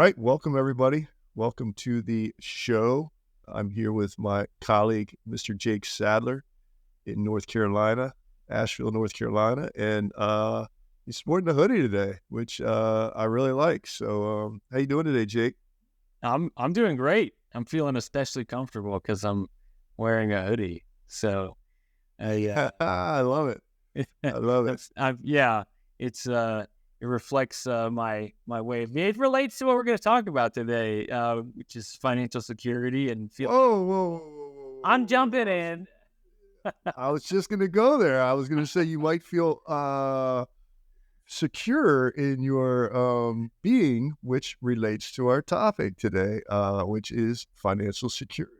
right, welcome everybody. Welcome to the show. I'm here with my colleague, Mr. Jake Sadler in North Carolina, Asheville, North Carolina, and he's sporting a hoodie today, which I really like. So, how you doing today, Jake? I'm doing great. I'm feeling especially comfortable because I'm wearing a hoodie. So, yeah, I love it. I love it. yeah, it reflects my way of being. It relates to what we're going to talk about today, which is financial security and feel. Whoa, whoa, whoa, whoa, whoa, I'm whoa, whoa. jumping in. I was just going to go there. I was going to say you might feel secure in your being, which relates to our topic today, which is financial security.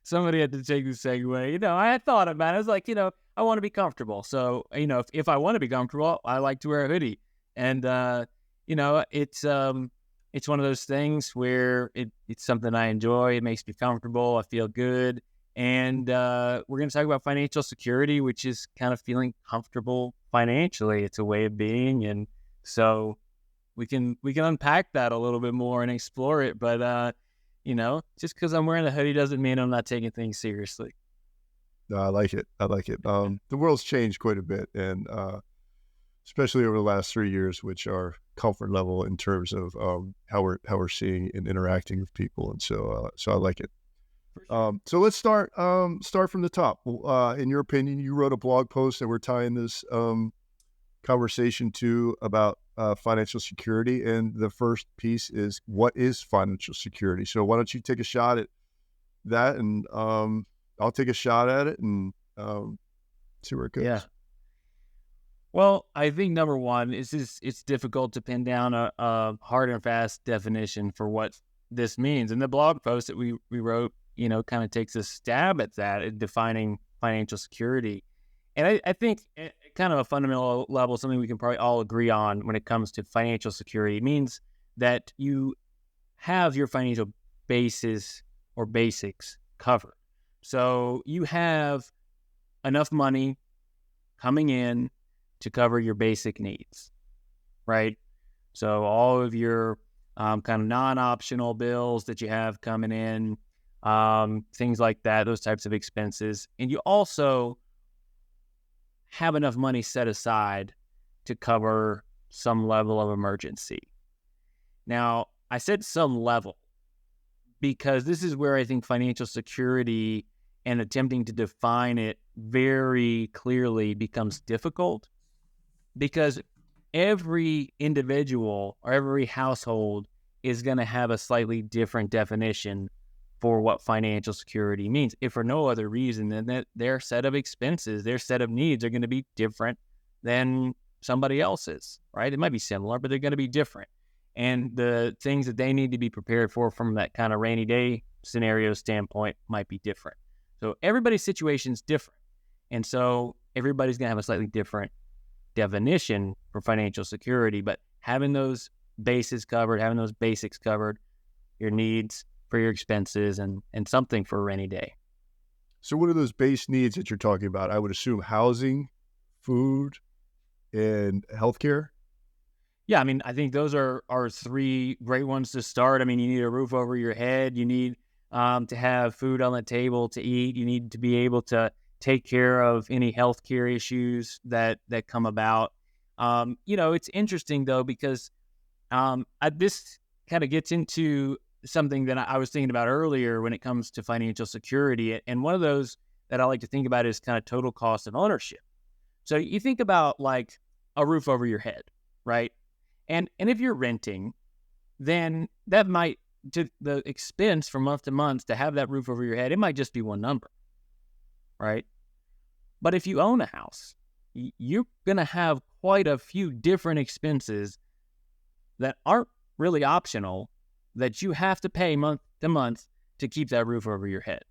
Somebody had to take the segue. I had thought about it. I was like, I want to be comfortable. So, if I want to be comfortable, I like to wear a hoodie. And, it's one of those things where it's something I enjoy. It makes me comfortable. I feel good. And we're going to talk about financial security, which is kind of feeling comfortable financially. It's a way of being. And so we can unpack that a little bit more and explore it. But, just because I'm wearing a hoodie doesn't mean I'm not taking things seriously. No, I like it. I like it. The world's changed quite a bit, and especially over the last 3 years, which are comfort level in terms of how we're seeing and interacting with people, and so I like it. For sure. So let's start from the top. In your opinion, you wrote a blog post that we're tying this conversation to about financial security, and the first piece is what is financial security. So why don't you take a shot at that, and I'll take a shot at it and see where it goes. Yeah. Well, I think number one is it's difficult to pin down a hard and fast definition for what this means. And the blog post that we wrote, kind of takes a stab at that, at defining financial security. And I think at kind of a fundamental level, something we can probably all agree on when it comes to financial security means that you have your financial basis or basics covered. So you have enough money coming in to cover your basic needs, right? So all of your kind of non-optional bills that you have coming in, things like that, those types of expenses. And you also have enough money set aside to cover some level of emergency. Now, I said some level because this is where I think financial security and attempting to define it very clearly becomes difficult, because every individual or every household is going to have a slightly different definition for what financial security means, if for no other reason than that their set of expenses, their set of needs are going to be different than somebody else's, right? It might be similar, but they're going to be different. And the things that they need to be prepared for from that kind of rainy day scenario standpoint might be different. So everybody's situation is different. And so everybody's going to have a slightly different definition for financial security, but having those bases covered, having those basics covered, your needs for your expenses and something for a rainy day. So what are those base needs that you're talking about? I would assume housing, food, and healthcare. Yeah, I mean, I think those are three great ones to start. I mean, you need a roof over your head. You need to have food on the table to eat. You need to be able to take care of any healthcare issues that come about. It's interesting though, because this kind of gets into something that I was thinking about earlier when it comes to financial security. And one of those that I like to think about is kind of total cost of ownership. So you think about like a roof over your head, right? And if you're renting, then that might, to the expense from month to month to have that roof over your head, it might just be one number, right? But if you own a house, you're going to have quite a few different expenses that aren't really optional that you have to pay month to month to keep that roof over your head,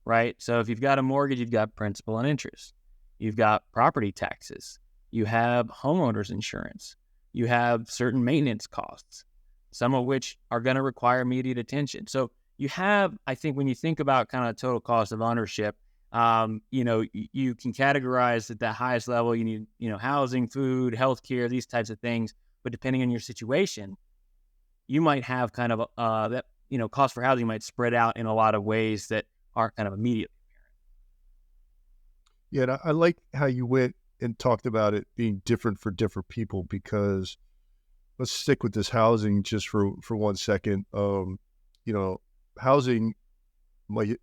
right? So if you've got a mortgage, you've got principal and interest. You've got property taxes. You have homeowners insurance. You have certain maintenance costs, some of which are going to require immediate attention. So you have, I think when you think about kind of total cost of ownership, you can categorize at the highest level, you need, housing, food, healthcare, these types of things. But depending on your situation, you might have kind of that, cost for housing might spread out in a lot of ways that aren't kind of immediate. Yeah, and I like how you went and talked about it being different for different people, because let's stick with this housing just for 1 second. Housing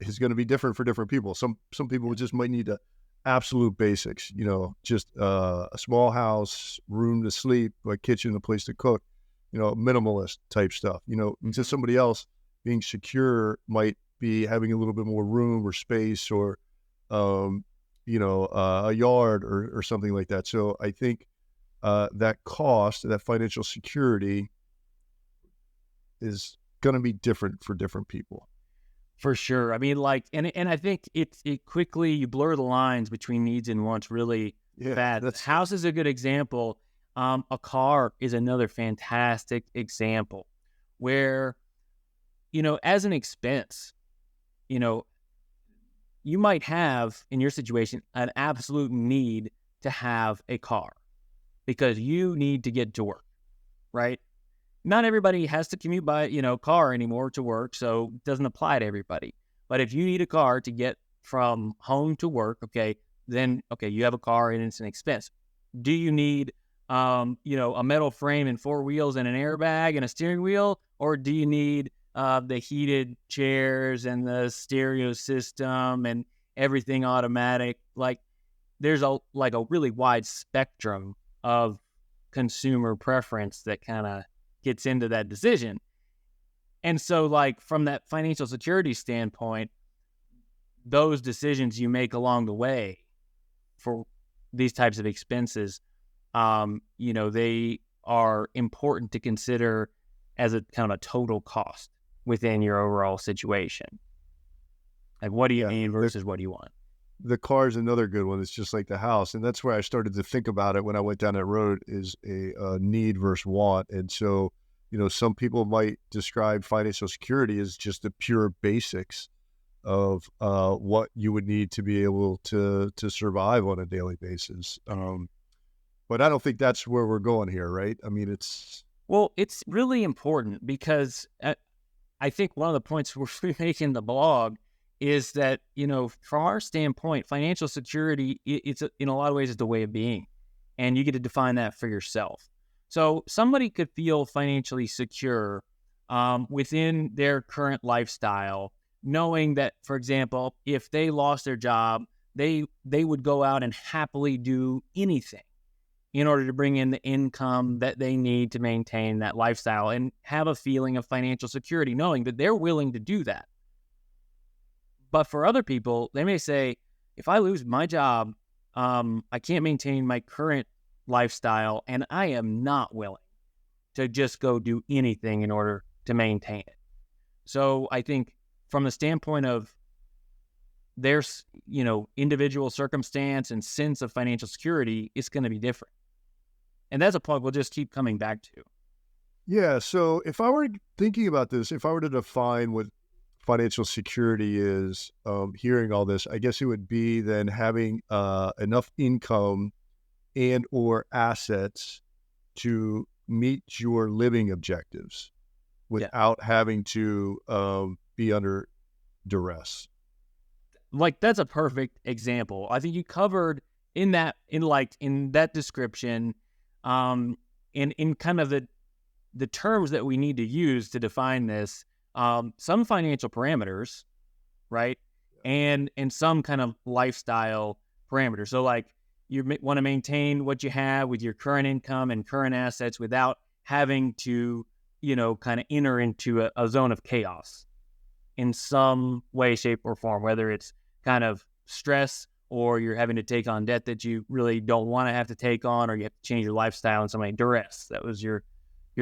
is going to be different for different people. Some people just might need the absolute basics, just a small house, room to sleep, a kitchen, a place to cook, minimalist type stuff. And to somebody else, being secure might be having a little bit more room or space, or a yard or something like that. So I think that cost, that financial security, is going to be different for different people. For sure. I mean, and I think it quickly, you blur the lines between needs and wants really fast. House is a good example. A car is another fantastic example where, as an expense, you might have, in your situation, an absolute need to have a car because you need to get to work, right? Not everybody has to commute by, car anymore to work, so it doesn't apply to everybody. But if you need a car to get from home to work, then you have a car and it's an expense. Do you need, a metal frame and 4 wheels and an airbag and a steering wheel, or do you need the heated chairs and the stereo system and everything automatic? Like, there's a really wide spectrum of consumer preference that kind of gets into that decision. And so, from that financial security standpoint, those decisions you make along the way for these types of expenses, they are important to consider as a kind of a total cost within your overall situation. Like, what do you need versus what do you want? The car is another good one. It's just like the house. And that's where I started to think about it when I went down that road, is a need versus want. And so, some people might describe financial security as just the pure basics of what you would need to be able to survive on a daily basis. But I don't think that's where we're going here, right? I mean, it's really important because I think one of the points we're making in the blog is that, from our standpoint, financial security, it's in a lot of ways, it's the way of being, and you get to define that for yourself. So somebody could feel financially secure within their current lifestyle, knowing that, for example, if they lost their job, they would go out and happily do anything in order to bring in the income that they need to maintain that lifestyle and have a feeling of financial security, knowing that they're willing to do that. But for other people, they may say, if I lose my job, I can't maintain my current lifestyle, and I am not willing to just go do anything in order to maintain it. So I think from the standpoint of their, individual circumstance and sense of financial security, it's going to be different. And that's a point we'll just keep coming back to. Yeah. So if I were thinking about this, if I were to define what financial security is, hearing all this, I guess it would be then having enough income and or assets to meet your living objectives without having to be under duress. That's a perfect example. I think you covered in that description, in kind of the terms that we need to use to define this, some financial parameters, right? And some kind of lifestyle parameters. So you want to maintain what you have with your current income and current assets without having to, kind of enter into a zone of chaos in some way, shape, or form, whether it's kind of stress or you're having to take on debt that you really don't want to have to take on, or you have to change your lifestyle in some way. Duress, that was your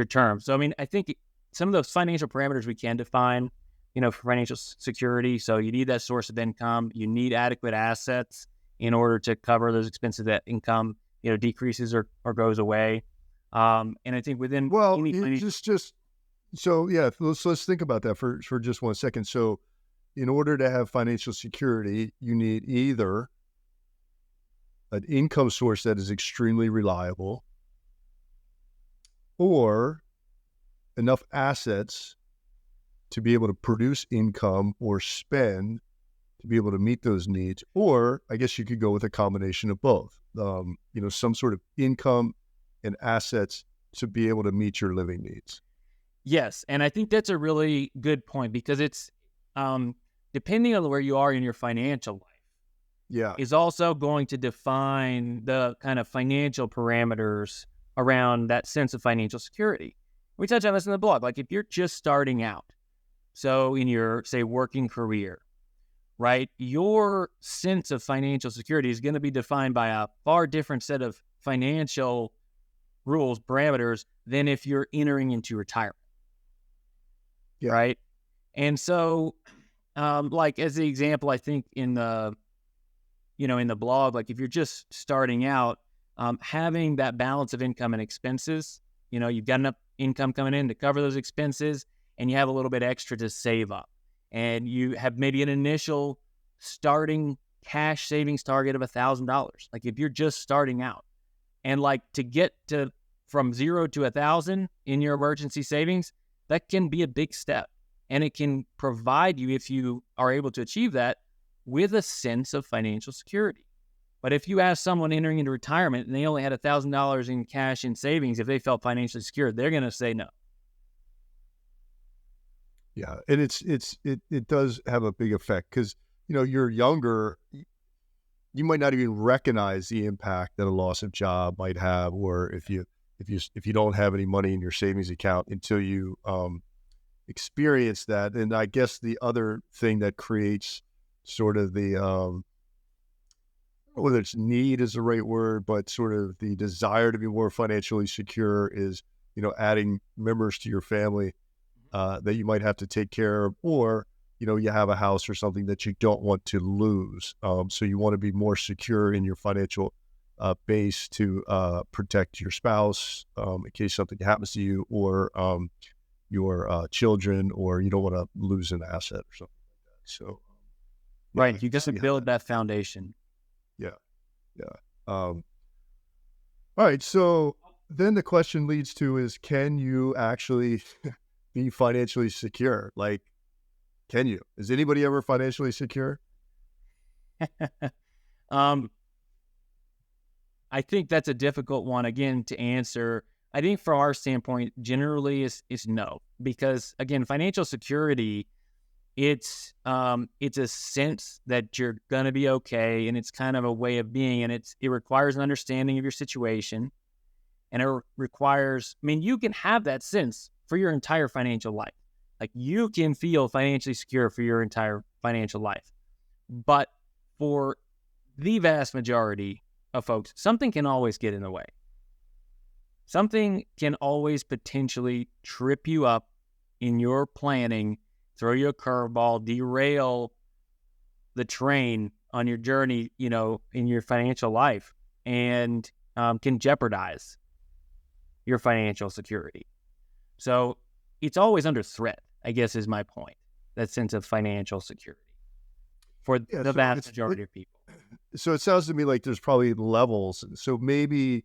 term. So, I mean, I think some of those financial parameters we can define, for financial security. So you need that source of income. You need adequate assets in order to cover those expenses. That income, decreases or goes away. And I think within let's think about that for just 1 second. So in order to have financial security, you need either an income source that is extremely reliable, or enough assets to be able to produce income or spend to be able to meet those needs. Or I guess you could go with a combination of both, some sort of income and assets to be able to meet your living needs. Yes. And I think that's a really good point, because it's depending on where you are in your financial life, is also going to define the kind of financial parameters around that sense of financial security. We touch on this in the blog. Like if you're just starting out, so in your, say, working career, right, your sense of financial security is going to be defined by a far different set of financial rules, parameters, than if you're entering into retirement. Right? And so, like as the example, I think in the blog, like if you're just starting out, having that balance of income and expenses, you've got enough income coming in to cover those expenses, and you have a little bit extra to save up, and you have maybe an initial starting cash savings target of $1,000. Like if you're just starting out, and like to get to from 0 to 1,000 in your emergency savings, that can be a big step, and it can provide you, if you are able to achieve that, with a sense of financial security. But if you ask someone entering into retirement and they only had $1,000 in cash in savings, if they felt financially secure, they're going to say no. Yeah, and it does have a big effect, because you're younger, you might not even recognize the impact that a loss of job might have, or if you don't have any money in your savings account until you experience that. And I guess the other thing that creates sort of the whether it's need is the right word, but sort of the desire to be more financially secure is, adding members to your family that you might have to take care of, or, you have a house or something that you don't want to lose. So you want to be more secure in your financial base to protect your spouse in case something happens to you, or your children, or you don't want to lose an asset or something like that. So, right. You just build that foundation. Yeah. All right. So then the question leads to is, can you actually be financially secure? Like, can you? Is anybody ever financially secure? I think that's a difficult one, again, to answer. I think from our standpoint, generally is no, because again, financial security, it's a sense that you're going to be okay, and it's kind of a way of being, and it requires an understanding of your situation, and it requires, you can have that sense for your entire financial life. Like you can feel financially secure for your entire financial life, but for the vast majority of folks, something can always get in the way. Something can always potentially trip you up in your planning, throw you a curveball, derail the train on your journey, in your financial life, and can jeopardize your financial security. So it's always under threat, I guess, is my point, that sense of financial security for the vast majority of people. So it sounds to me like there's probably levels. So maybe,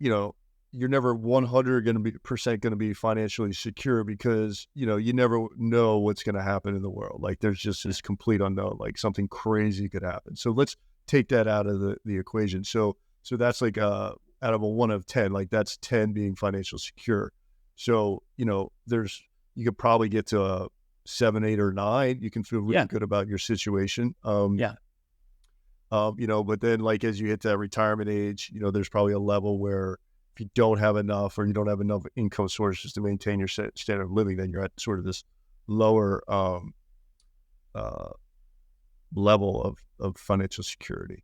you're never 100% going to be financially secure, because, you never know what's going to happen in the world. Like there's just this complete unknown, like something crazy could happen. So let's take that out of the equation. So that's like out of a 1 of 10, like that's 10 being financial secure. So, you could probably get to a 7, 8, or 9. You can feel really good about your situation. But then like as you hit that retirement age, there's probably a level where if you don't have enough, or you don't have enough income sources to maintain your standard of living, then you're at sort of this lower level of financial security.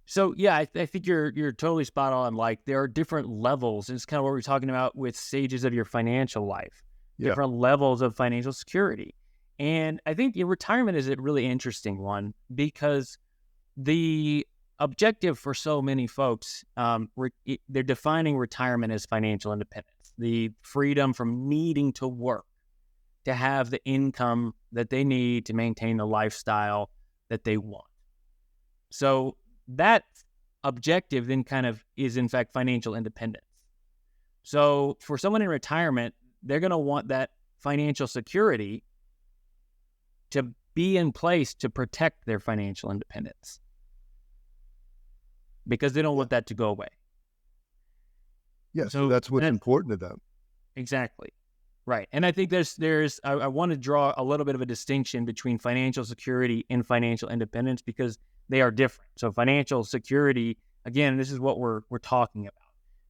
So yeah, I think you're totally spot on. Like there are different levels. It's kind of what we're talking about with stages of your financial life, different levels of financial security. And I think your retirement is a really interesting one, because the objective for so many folks, they're defining retirement as financial independence, the freedom from needing to work to have the income that they need to maintain the lifestyle that they want. So that objective then kind of is in fact financial independence. So for someone in retirement, they're going to want that financial security to be in place to protect their financial independence because they don't want that to go away. Yeah, so that's what's important to them. Exactly. Right. And I think I want to draw a little bit of a distinction between financial security and financial independence because they are different. So financial security, again, this is what we're talking about,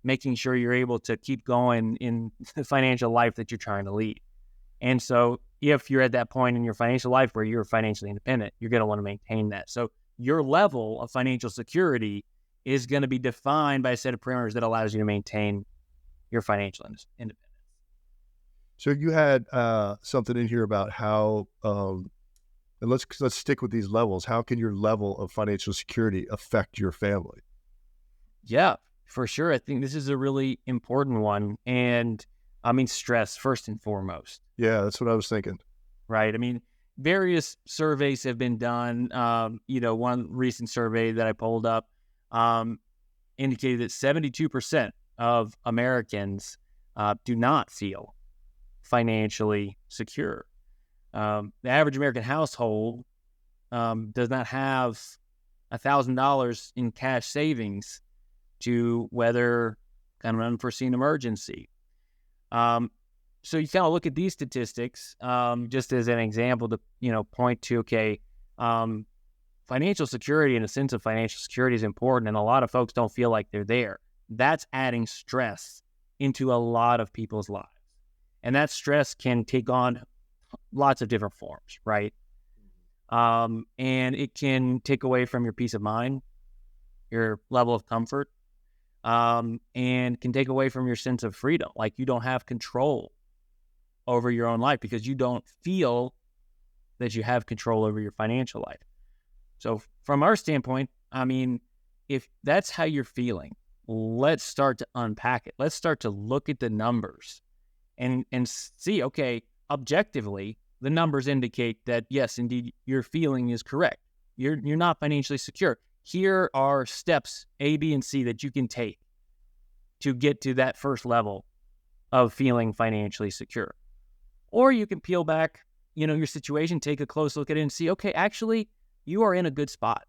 making sure you're able to keep going in the financial life that you're trying to lead. And so if you're at that point in your financial life where you're financially independent, you're going to want to maintain that. So your level of financial security is going to be defined by a set of parameters that allows you to maintain your financial independence. So you had something in here about how, and let's stick with these levels. How can your level of financial security affect your family? Yeah, for sure. I think this is a really important one. And I mean, stress first and foremost. Yeah, that's what I was thinking. Right. I mean, various surveys have been done. One recent survey that I pulled up indicated that 72% of Americans do not feel financially secure. The average American household does not have $1,000 in cash savings to weather kind of an unforeseen emergency. So you kind of look at these statistics just as an example to point to, okay, financial security and a sense of financial security is important, and a lot of folks don't feel like they're there. That's adding stress into a lot of people's lives. And that stress can take on lots of different forms, right? And it can take away from your peace of mind, your level of comfort, and can take away from your sense of freedom. Like you don't have control over your own life because you don't feel that you have control over your financial life. So from our standpoint, I mean, if that's how you're feeling, let's start to unpack it. Let's start to look at the numbers and see, okay, objectively, the numbers indicate that, yes, indeed, your feeling is correct. You're not financially secure. Here are steps A, B, and C that you can take to get to that first level of feeling financially secure. Or you can peel back, your situation, take a close look at it and see, okay, actually, you are in a good spot.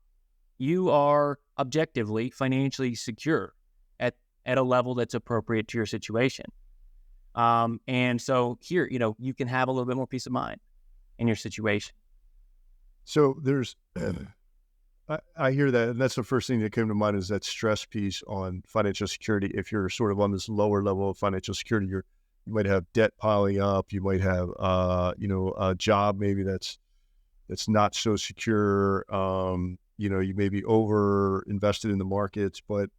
You are objectively financially secure at a level that's appropriate to your situation. And so here, you can have a little bit more peace of mind in your situation. So there's, I hear that, and that's the first thing that came to mind is that stress piece on financial security. If you're sort of on this lower level of financial security, you might have debt piling up. You might have, a job maybe that's not so secure. You may be over invested in the markets, but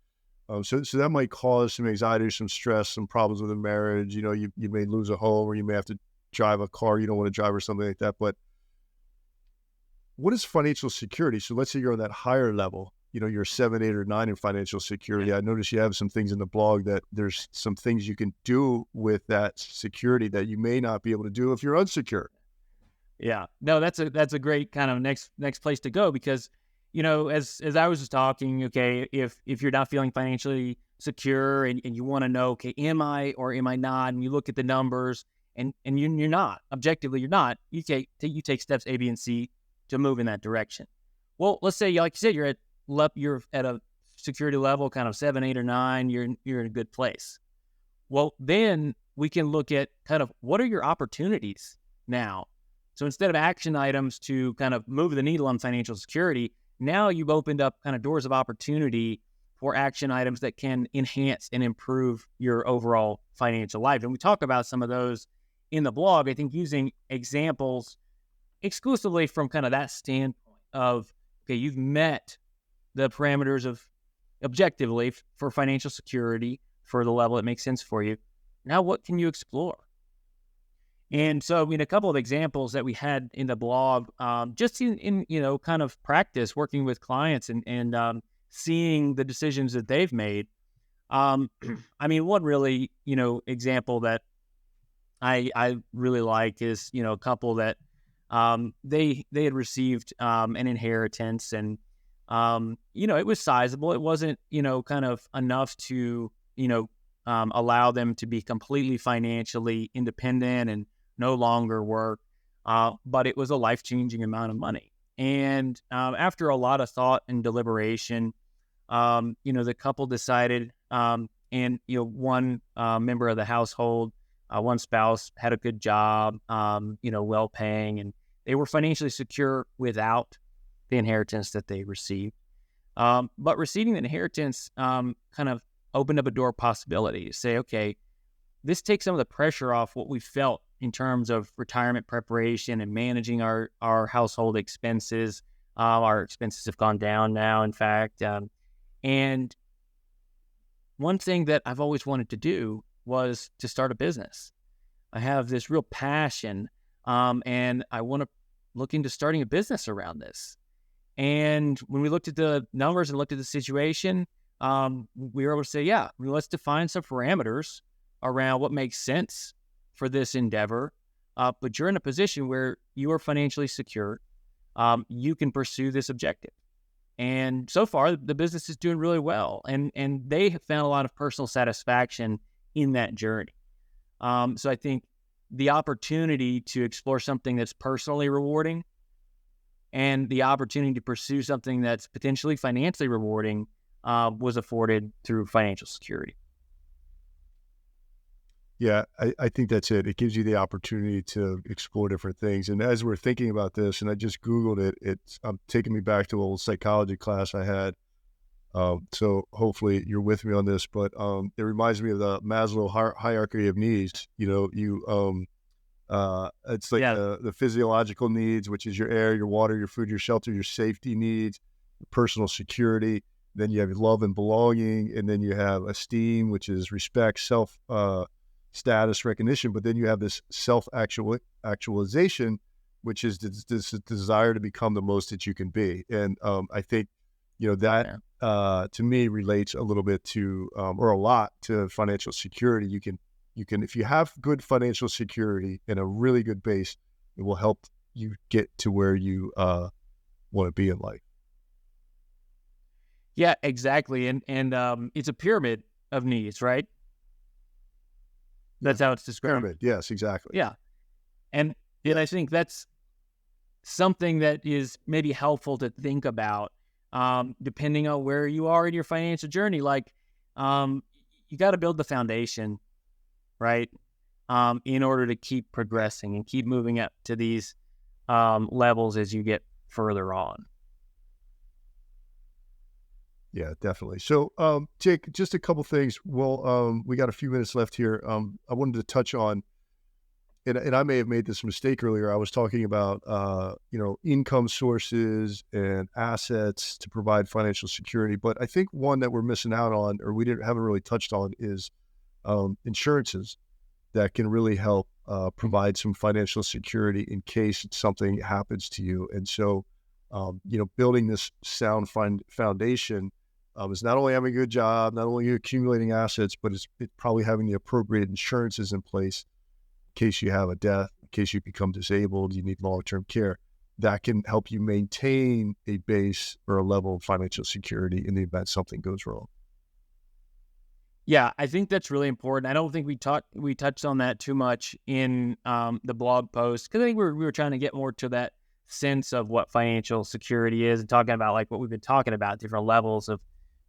so that might cause some anxiety, some stress, some problems with a marriage. You may lose a home, or you may have to drive a car you don't want to drive or something like that. But what is financial security? So let's say you're on that higher level, you're 7, 8, or 9 in financial security. I noticed you have some things in the blog that there's some things you can do with that security that you may not be able to do if you're unsecure. Yeah, no, that's a great kind of next place to go because, as I was just talking, okay, if you're not feeling financially secure and you want to know, okay, am I or am I not? And you look at the numbers and you're not, objectively, you're not, you take steps A, B, and C to move in that direction. Well, let's say, like you said, you're at a security level, kind of 7, 8, or 9, you're in a good place. Well, then we can look at kind of what are your opportunities now? So instead of action items to kind of move the needle on financial security, now you've opened up kind of doors of opportunity for action items that can enhance and improve your overall financial life. And we talk about some of those in the blog, I think using examples exclusively from kind of that standpoint of, okay, you've met the parameters of objectively for financial security for the level that makes sense for you. Now, what can you explore? And so, a couple of examples that we had in the blog, just in kind of practice working with clients and seeing the decisions that they've made. One really, example that I really like is, a couple that they had received an inheritance and, it was sizable. It wasn't, kind of enough to, allow them to be completely financially independent and no longer work. But it was a life-changing amount of money. And after a lot of thought and deliberation, the couple decided, and one member of the household, one spouse had a good job, well-paying, and they were financially secure without the inheritance that they received. But receiving the inheritance kind of opened up a door of possibility to say, okay, this takes some of the pressure off what we felt in terms of retirement preparation and managing our household expenses. Our expenses have gone down now, in fact. And one thing that I've always wanted to do was to start a business. I have this real passion, and I want to look into starting a business around this. And when we looked at the numbers and looked at the situation, we were able to say, yeah, let's define some parameters around what makes sense for this endeavor. But you're in a position where you are financially secure. You can pursue this objective. And so far, the business is doing really well. And they have found a lot of personal satisfaction in that journey. So I think the opportunity to explore something that's personally rewarding and the opportunity to pursue something that's potentially financially rewarding was afforded through financial security. Yeah, I think that's it. It gives you the opportunity to explore different things. And as we're thinking about this, and I just Googled it, it's taking me back to an old psychology class I had. So hopefully you're with me on this, but it reminds me of the Maslow hierarchy of needs. It's like the physiological needs, which is your air, your water, your food, your shelter, your safety needs, personal security. Then you have love and belonging, and then you have esteem, which is respect, self status recognition. But then you have this self-actualization, which is this desire to become the most that you can be. And I think that to me relates a little bit to or a lot to financial security. You can if you have good financial security and a really good base, it will help you get to where you want to be in life. Yeah, exactly. And it's a pyramid of needs, right? That's how it's described. Pyramid. Yes, exactly. Yeah. And I think that's something that is maybe helpful to think about, depending on where you are in your financial journey. Like, you got to build the foundation, right? In order to keep progressing and keep moving up to these levels as you get further on. Yeah, definitely. So, Jake, just a couple things. Well, we got a few minutes left here. I wanted to touch on, and I may have made this mistake earlier. I was talking about, income sources and assets to provide financial security. But I think one that we're missing out on, or haven't really touched on, is insurances that can really help provide some financial security in case something happens to you. And so, building this sound foundation is not only having a good job, not only accumulating assets, but it's probably having the appropriate insurances in place in case you have a death, in case you become disabled, you need long-term care. That can help you maintain a base or a level of financial security in the event something goes wrong. Yeah, I think that's really important. I don't think we touched on that too much in the blog post, because I think we were trying to get more to that sense of what financial security is and talking about like what we've been talking about, different levels of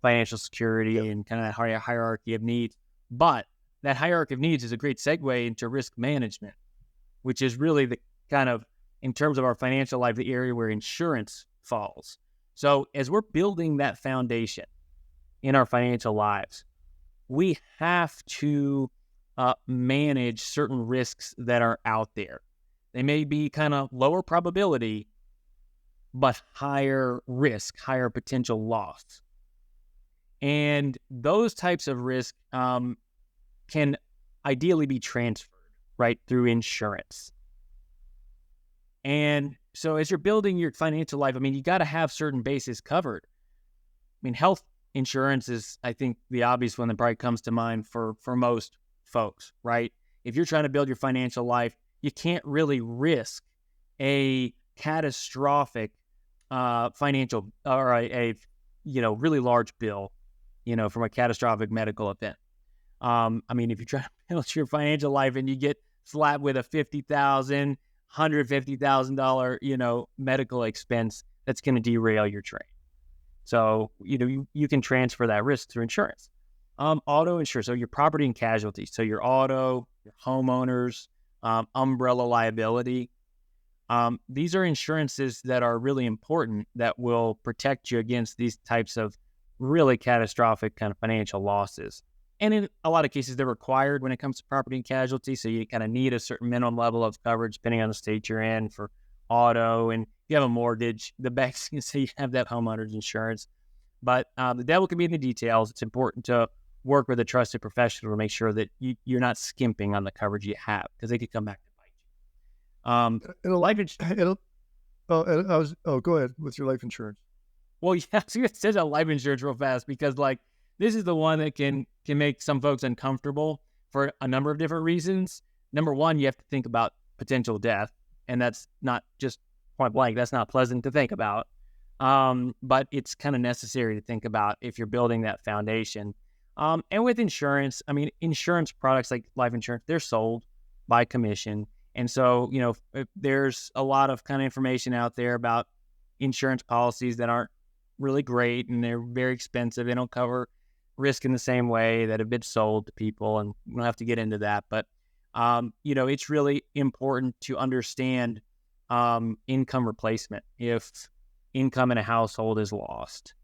financial security and kind of that hierarchy of needs. But that hierarchy of needs is a great segue into risk management, which is really the kind of, in terms of our financial life, the area where insurance falls. So as we're building that foundation in our financial lives, we have to manage certain risks that are out there. They may be kind of lower probability, but higher risk, higher potential loss. And those types of risk can ideally be transferred, right, through insurance. And so as you're building your financial life, I mean, you got to have certain bases covered. I mean, health insurance is, I think, the obvious one that probably comes to mind for most folks, right? If you're trying to build your financial life, you can't really risk a catastrophic financial or a really large bill, from a catastrophic medical event. I mean, if you try to build your financial life and you get slapped with a $50,000, $150,000, medical expense, that's going to derail your trade. So, you can transfer that risk through insurance. Auto insurance, so your property and casualty, so your auto, your homeowners, umbrella liability. These are insurances that are really important that will protect you against these types of really catastrophic kind of financial losses. And in a lot of cases, they're required when it comes to property and casualty. So you kind of need a certain minimum level of coverage depending on the state you're in for auto. And if you have a mortgage, the banks can say you have that homeowner's insurance. But the devil can be in the details. It's important to work with a trusted professional to make sure that you're not skimping on the coverage you have, because they could come back to bite you. Life insurance. Go ahead with your life insurance. Well, yeah, so you said life insurance real fast, because this is the one that can make some folks uncomfortable for a number of different reasons. Number one, you have to think about potential death, and that's not just point blank. That's not pleasant to think about, but it's kind of necessary to think about if you're building that foundation. And with insurance, I mean, insurance products like life insurance, they're sold by commission. And so, there's a lot of kind of information out there about insurance policies that aren't really great, and they're very expensive. They don't cover risk in the same way that have been sold to people, and we don't have to get into that. But, it's really important to understand income replacement. If income in a household is lost,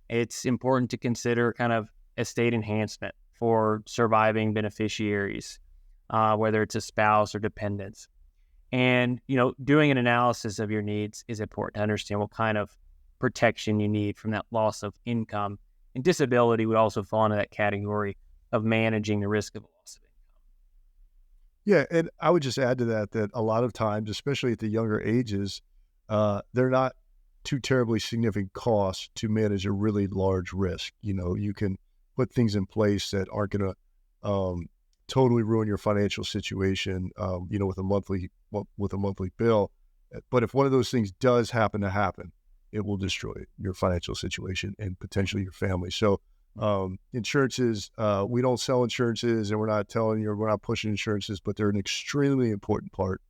it's important to consider kind of estate enhancement for surviving beneficiaries, whether it's a spouse or dependents. And, doing an analysis of your needs is important to understand what kind of protection you need from that loss of income. And disability would also fall into that category of managing the risk of loss of income. Yeah, and I would just add to that a lot of times, especially at the younger ages, they're not too terribly significant costs to manage a really large risk. You can put things in place that aren't going to totally ruin your financial situation, with a monthly bill. But if one of those things does happen to happen, it will destroy your financial situation and potentially your family. So insurances, we don't sell insurances, and we're not pushing insurances, but they're an extremely important part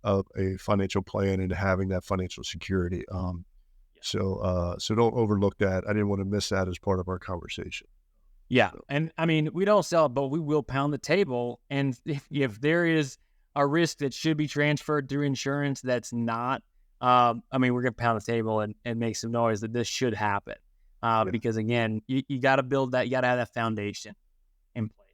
of a financial plan and having that financial security. So don't overlook that. I didn't want to miss that as part of our conversation. Yeah. And I mean, we don't sell it, but we will pound the table. And if there is a risk that should be transferred through insurance that's not, we're going to pound the table and make some noise that this should happen. Because again, you got to build that, you got to have that foundation in place.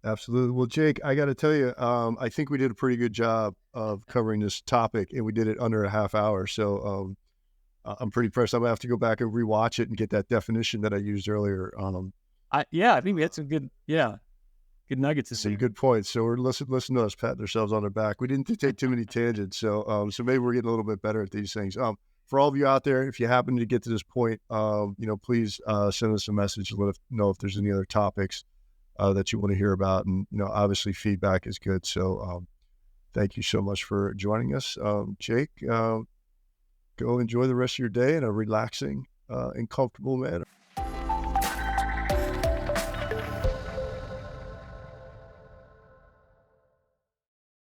Absolutely. Well, Jake, I got to tell you, I think we did a pretty good job of covering this topic, and we did it under a half hour. So I'm pretty impressed. I'm going to have to go back and rewatch it and get that definition that I used earlier. I think we had some good nuggets. Some good points. So we're listening to us patting ourselves on the back. We didn't take too many tangents. So maybe we're getting a little bit better at these things. For all of you out there, if you happen to get to this point, please send us a message and let us know if there's any other topics that you want to hear about. And, obviously feedback is good. So thank you so much for joining us. Jake, go enjoy the rest of your day in a relaxing and comfortable manner.